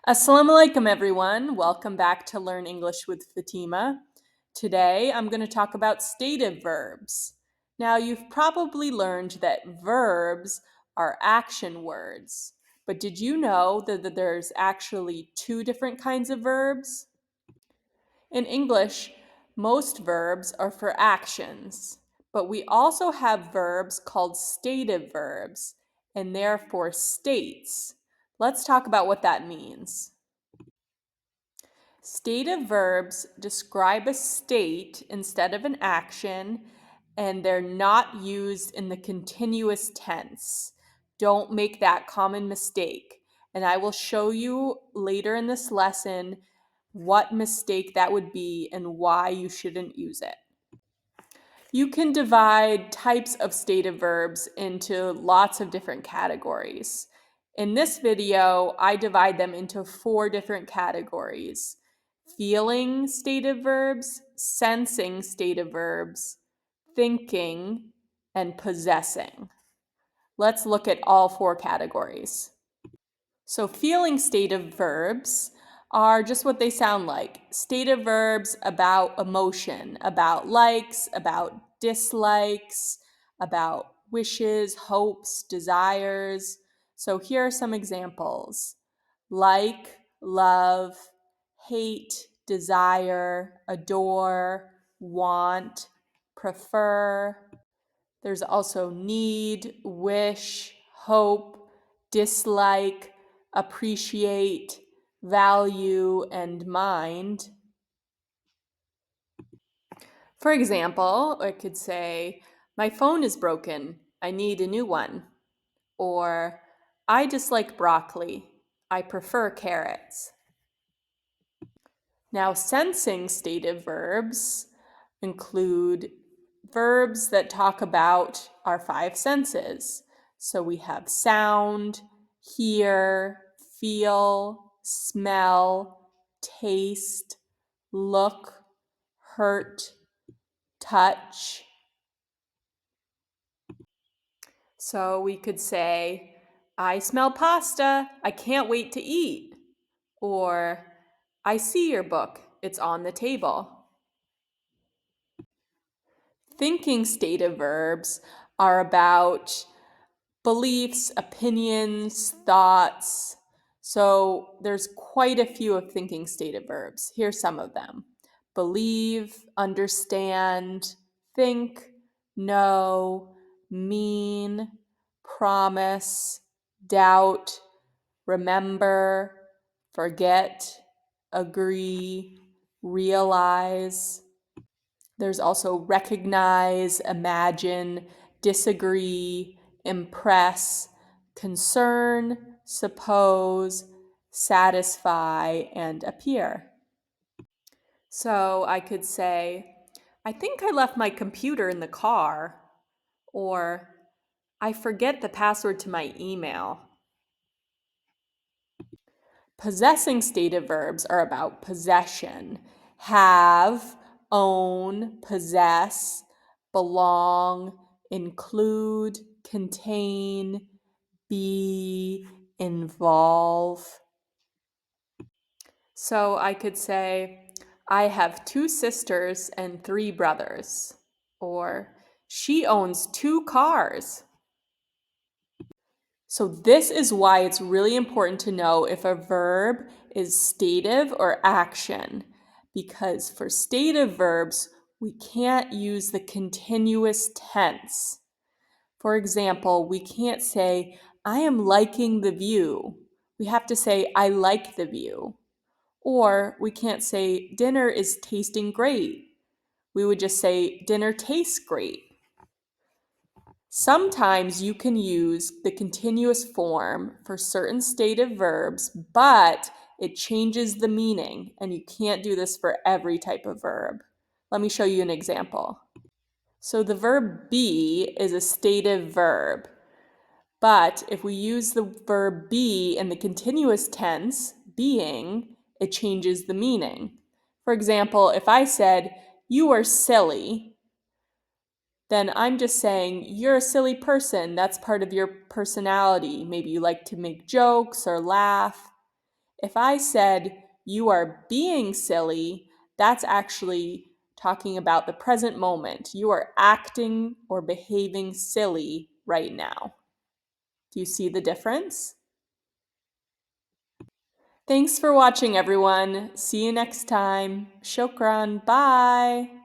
Assalamu alaikum, everyone. Welcome back to Learn English with Fatima. Today, I'm going to talk about stative verbs. Now, you've probably learned that verbs are action words, but did you know that there's actually two different kinds of verbs? In English, most verbs are for actions, but we also have verbs called stative verbs, and therefore states. Let's talk about what that means. Stative verbs describe a state instead of an action, and they're not used in the continuous tense. Don't make that common mistake. And I will show you later in this lesson what mistake that would be and why you shouldn't use it. You can divide types of stative verbs into lots of different categories. In this video, I divide them into 4 different categories: feeling stative verbs, sensing stative verbs, thinking, and possessing. Let's look at all 4 categories. So feeling stative verbs are just what they sound like. Stative verbs about emotion, about likes, about dislikes, about wishes, hopes, desires. So here are some examples: like, love, hate, desire, adore, want, prefer. There's also need, wish, hope, dislike, appreciate, value, and mind. For example, I could say, my phone is broken, I need a new one. Or, I dislike broccoli, I prefer carrots. Now, sensing stative verbs include verbs that talk about our 5 senses. So we have sound, hear, feel, smell, taste, look, hurt, touch. So we could say, I smell pasta, I can't wait to eat. Or, I see your book, it's on the table. Thinking stative verbs are about beliefs, opinions, thoughts. So there's quite a few of thinking stative verbs. Here's some of them: believe, understand, think, know, mean, promise, doubt, remember, forget, agree, realize. There's also recognize, imagine, disagree, impress, concern, suppose, satisfy, and appear. So I could say, I think I left my computer in the car, or I forget the password to my email. Possessing stative verbs are about possession: have, own, possess, belong, include, contain, be, involve. So I could say, I have 2 sisters and 3 brothers. Or, she owns 2 cars. So this is why it's really important to know if a verb is stative or action, because for stative verbs, we can't use the continuous tense. For example, we can't say, I am liking the view. We have to say, I like the view. Or we can't say, dinner is tasting great. We would just say, dinner tastes great. Sometimes you can use the continuous form for certain stative verbs, but it changes the meaning, and you can't do this for every type of verb. Let me show you an example. So the verb be is a stative verb, but if we use the verb be in the continuous tense, being, it changes the meaning. For example, if I said, you are silly, then I'm just saying, you're a silly person. That's part of your personality. Maybe you like to make jokes or laugh. If I said, you are being silly, that's actually talking about the present moment. You are acting or behaving silly right now. Do you see the difference? Thanks for watching, everyone. See you next time. Shukran. Bye.